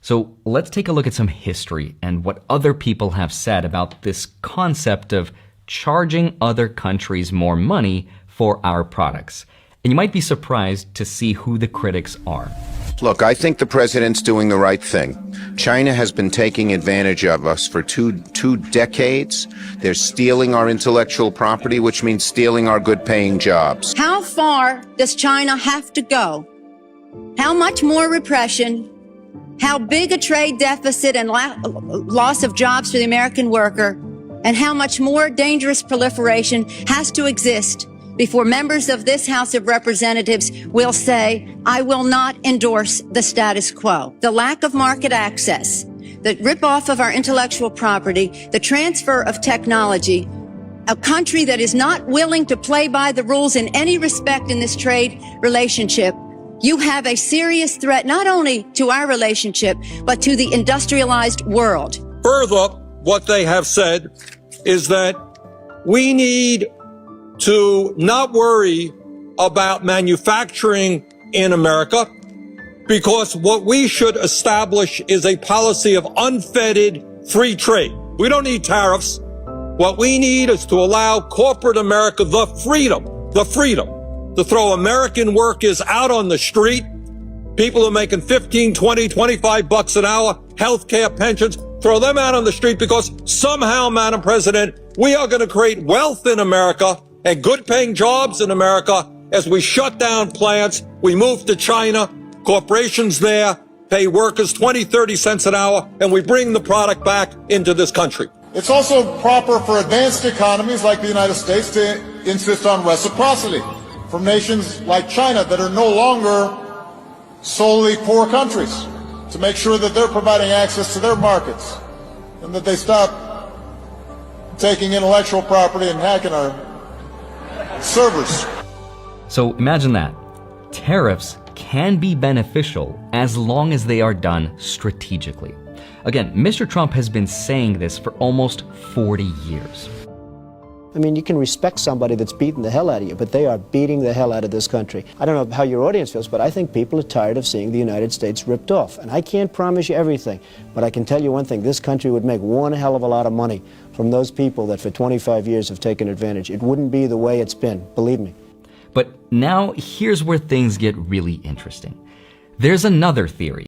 So let's take a look at some history and what other people have said about this concept of charging other countries more money for our products. And you might be surprised to see who the critics are. Look, I think the president's doing the right thing. China has been taking advantage of us for two decades. They're stealing our intellectual property, which means stealing our good-paying jobs. How far does China have to go? How much more repression? How big a trade deficit and loss of jobs for the American worker? And how much more dangerous proliferation has to exist before members of this House of Representatives will say, I will not endorse the status quo? The lack of market access, the rip-off of our intellectual property, the transfer of technology, a country that is not willing to play by the rules in any respect in this trade relationship. You have a serious threat not only to our relationship, but to the industrialized world. Further, what they have said is that we need to not worry about manufacturing in America, because what we should establish is a policy of unfettered free trade. We don't need tariffs. What we need is to allow corporate America the freedom to throw American workers out on the street, people who are making 15, 20, 25 bucks an hour, healthcare, pensions, throw them out on the street, because somehow, Madam President, we are going to create wealth in America and good-paying jobs in America as we shut down plants, we move to China, corporations there pay workers 20, 30 cents an hour, and we bring the product back into this country. It's also proper for advanced economies like the United States to insist on reciprocity from nations like China that are no longer solely poor countries, to make sure that they're providing access to their markets and that they stop taking intellectual property and hacking our servers. So imagine that. Tariffs can be beneficial as long as they are done strategically. Again, Mr. Trump has been saying this for almost 40 years. I mean, you can respect somebody that's beating the hell out of you, but they are beating the hell out of this country. I don't know how your audience feels, but I think people are tired of seeing the United States ripped off. And I can't promise you everything, but I can tell you one thing. This country would make one hell of a lot of money from those people that for 25 years have taken advantage. It wouldn't be the way it's been, believe me. But now here's where things get really interesting. There's another theory